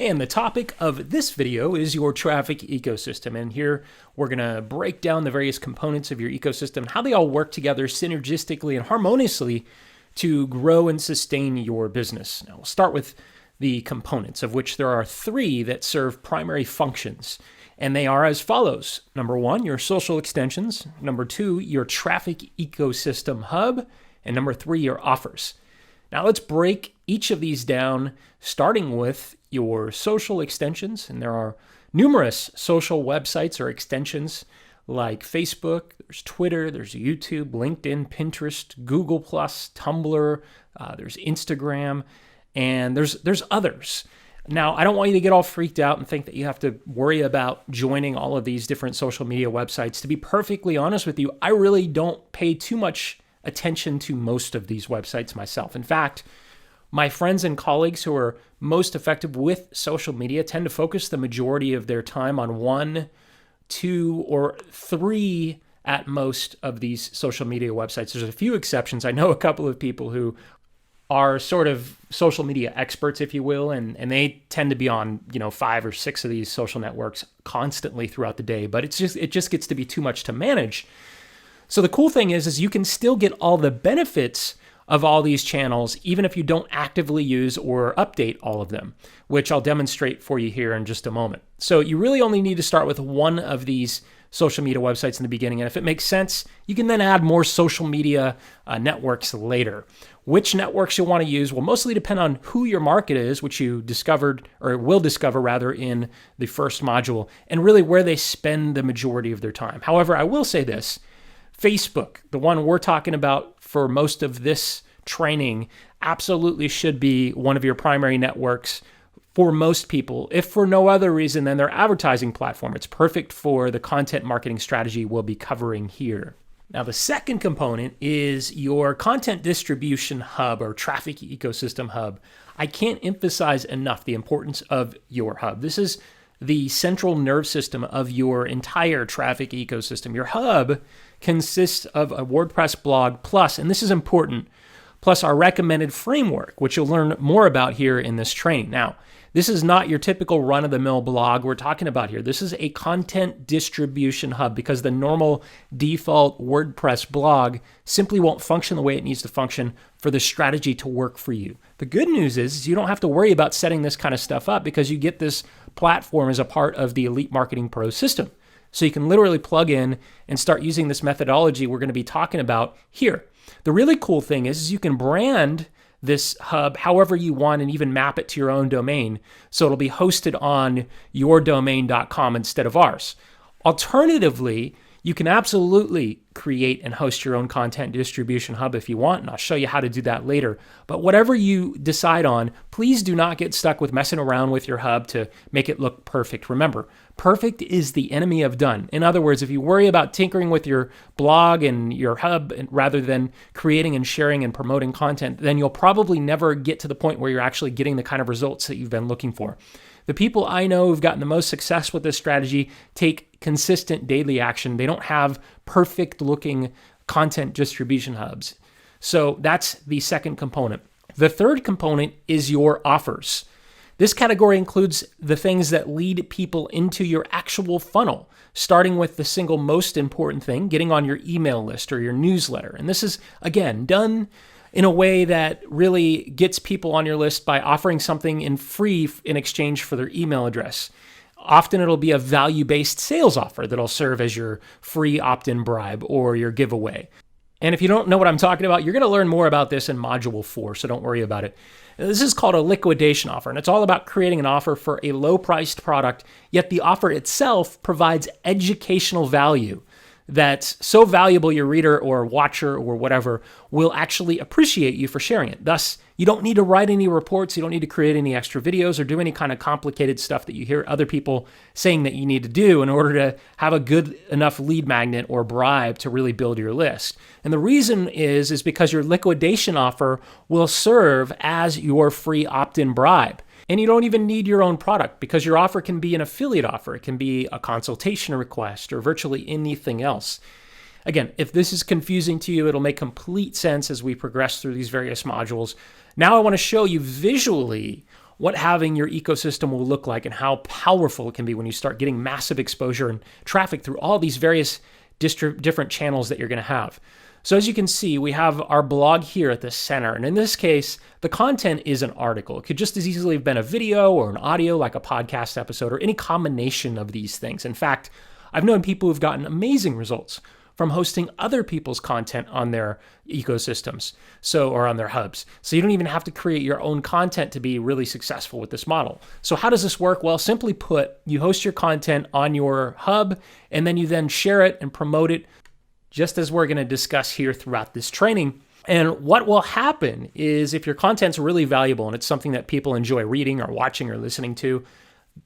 And the topic of this video is your traffic ecosystem. And here we're going to break down the various components of your ecosystem and how they all work together synergistically and harmoniously to grow and sustain your business. Now, we'll start with the components, of which there are 3 that serve primary functions. And they are as follows. Number 1, your social extensions. Number 2, your traffic ecosystem hub. And number 3, your offers. Now let's break each of these down, starting with your social extensions. And there are numerous social websites or extensions like Facebook, there's Twitter, there's YouTube, LinkedIn, Pinterest, Google+, Tumblr, there's Instagram, and there's others. Now, I don't want you to get all freaked out and think that you have to worry about joining all of these different social media websites. To be perfectly honest with you, I really don't pay too much attention to most of these websites myself. In fact, my friends and colleagues who are most effective with social media tend to focus the majority of their time on 1, 2, or 3 at most of these social media websites. There's a few exceptions. I know a couple of people who are sort of social media experts, if you will, and they tend to be on, 5 or 6 of these social networks constantly throughout the day, but it just gets to be too much to manage. So the cool thing is you can still get all the benefits of all these channels, even if you don't actively use or update all of them, which I'll demonstrate for you here in just a moment. So you really only need to start with one of these social media websites in the beginning. And if it makes sense, you can then add more social media networks later. Which networks you'll want to use will mostly depend on who your market is, which you discovered or will discover rather in the first module, and really where they spend the majority of their time. However, I will say this. Facebook, the one we're talking about for most of this training, absolutely should be one of your primary networks for most people, if for no other reason than their advertising platform. It's perfect for the content marketing strategy we'll be covering here. Now, the second component is your content distribution hub or traffic ecosystem hub. I can't emphasize enough the importance of your hub. This is the central nerve system of your entire traffic ecosystem. Your hub consists of a WordPress blog plus, and this is important, plus our recommended framework, which you'll learn more about here in this training. Now, this is not your typical run-of-the-mill blog we're talking about here. This is a content distribution hub because the normal default WordPress blog simply won't function the way it needs to function for the strategy to work for you. The good news is you don't have to worry about setting this kind of stuff up because you get this platform as a part of the Elite Marketing Pro system. So you can literally plug in and start using this methodology we're going to be talking about here. The really cool thing is you can brand this hub however you want and even map it to your own domain. So it'll be hosted on yourdomain.com instead of ours. Alternatively, you can absolutely create and host your own content distribution hub if you want, and I'll show you how to do that later. But whatever you decide on, please do not get stuck with messing around with your hub to make it look perfect. Remember, perfect is the enemy of done. In other words, if you worry about tinkering with your blog and your hub rather than creating and sharing and promoting content, then you'll probably never get to the point where you're actually getting the kind of results that you've been looking for. The people I know who've gotten the most success with this strategy take consistent daily action. They don't have perfect looking content distribution hubs. So that's the second component. The third component is your offers. This category includes the things that lead people into your actual funnel, starting with the single most important thing, getting on your email list or your newsletter. And this is, again, done in a way that really gets people on your list by offering something in free in exchange for their email address. Often it'll be a value-based sales offer that'll serve as your free opt-in bribe or your giveaway. And if you don't know what I'm talking about, you're going to learn more about this in Module 4, so don't worry about it. This is called a liquidation offer, and it's all about creating an offer for a low-priced product, yet the offer itself provides educational value that's so valuable your reader or watcher or whatever will actually appreciate you for sharing it. Thus, you don't need to write any reports, you don't need to create any extra videos or do any kind of complicated stuff that you hear other people saying that you need to do in order to have a good enough lead magnet or bribe to really build your list. And the reason is because your liquidation offer will serve as your free opt-in bribe. And you don't even need your own product because your offer can be an affiliate offer. It can be a consultation request or virtually anything else. Again, if this is confusing to you, it'll make complete sense as we progress through these various modules. Now I want to show you visually what having your ecosystem will look like and how powerful it can be when you start getting massive exposure and traffic through all these various different channels that you're going to have. So as you can see, we have our blog here at the center. And in this case, the content is an article. It could just as easily have been a video or an audio like a podcast episode or any combination of these things. In fact, I've known people who've gotten amazing results from hosting other people's content on their ecosystems, or on their hubs. So you don't even have to create your own content to be really successful with this model. So how does this work? Well, simply put, you host your content on your hub, and then you then share it and promote it, just as we're going to discuss here throughout this training. And what will happen is if your content's really valuable and it's something that people enjoy reading or watching or listening to,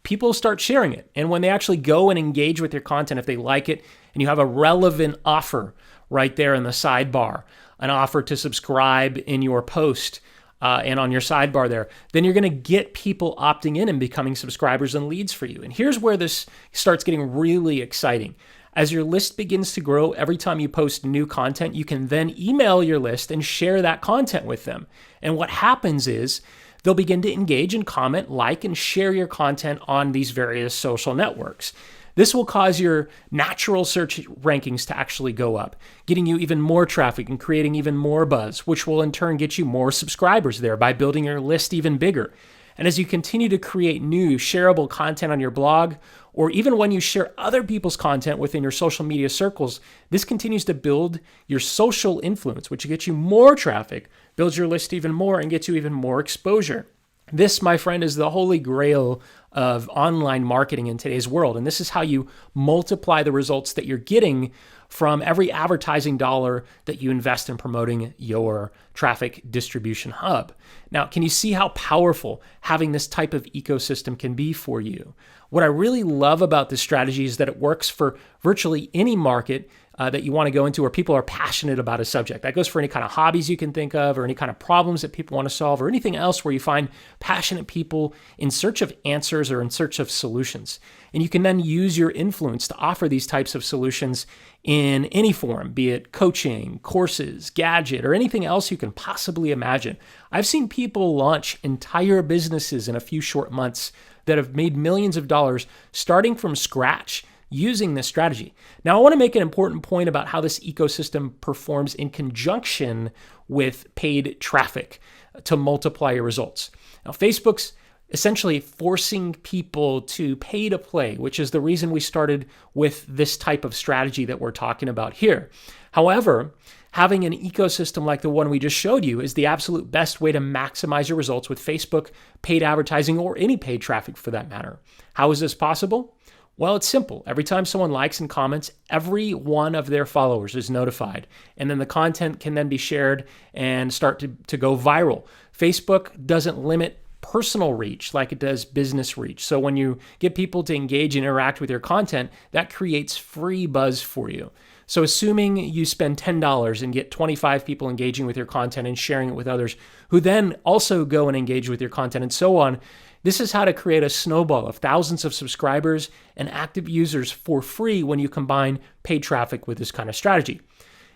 people start sharing it. And when they actually go and engage with your content, if they like it, and you have a relevant offer right there in the sidebar, an offer to subscribe in your post and on your sidebar there, then you're going to get people opting in and becoming subscribers and leads for you. And here's where this starts getting really exciting. As your list begins to grow, every time you post new content, you can then email your list and share that content with them. And what happens is they'll begin to engage and comment, like, and share your content on these various social networks. This will cause your natural search rankings to actually go up, getting you even more traffic and creating even more buzz, which will in turn get you more subscribers there by building your list even bigger. And as you continue to create new shareable content on your blog, or even when you share other people's content within your social media circles, this continues to build your social influence, which gets you more traffic, builds your list even more, and gets you even more exposure. This, my friend, is the holy grail of online marketing in today's world. And this is how you multiply the results that you're getting from every advertising dollar that you invest in promoting your traffic distribution hub. Now, can you see how powerful having this type of ecosystem can be for you? What I really love about this strategy is that it works for virtually any market that you want to go into where people are passionate about a subject. That goes for any kind of hobbies you can think of, or any kind of problems that people want to solve, or anything else where you find passionate people in search of answers or in search of solutions. And you can then use your influence to offer these types of solutions in any form, be it coaching, courses, gadget, or anything else you can possibly imagine. I've seen people launch entire businesses in a few short months that have made millions of dollars starting from scratch using this strategy. Now, I want to make an important point about how this ecosystem performs in conjunction with paid traffic to multiply your results. Now, Facebook's essentially forcing people to pay to play, which is the reason we started with this type of strategy that we're talking about here. However, having an ecosystem like the one we just showed you is the absolute best way to maximize your results with Facebook, paid advertising, or any paid traffic for that matter. How is this possible? Well, it's simple. Every time someone likes and comments, every one of their followers is notified. And then the content can then be shared and start to go viral. Facebook doesn't limit personal reach like it does business reach. So when you get people to engage and interact with your content, that creates free buzz for you. So assuming you spend $10 and get 25 people engaging with your content and sharing it with others, who then also go and engage with your content and so on, this is how to create a snowball of thousands of subscribers and active users for free when you combine paid traffic with this kind of strategy.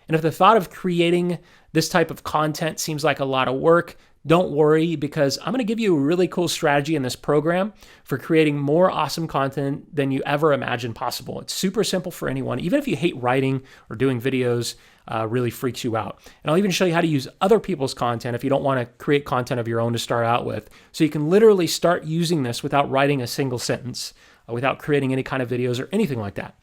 And if the thought of creating this type of content seems like a lot of work, don't worry, because I'm going to give you a really cool strategy in this program for creating more awesome content than you ever imagined possible. It's super simple for anyone. Even if you hate writing or doing videos, really freaks you out. And I'll even show you how to use other people's content if you don't want to create content of your own to start out with. So you can literally start using this without writing a single sentence, without creating any kind of videos or anything like that.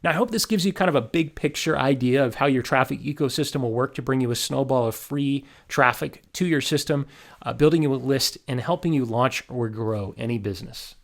Now, I hope this gives you kind of a big picture idea of how your traffic ecosystem will work to bring you a snowball of free traffic to your system, building you a list, and helping you launch or grow any business.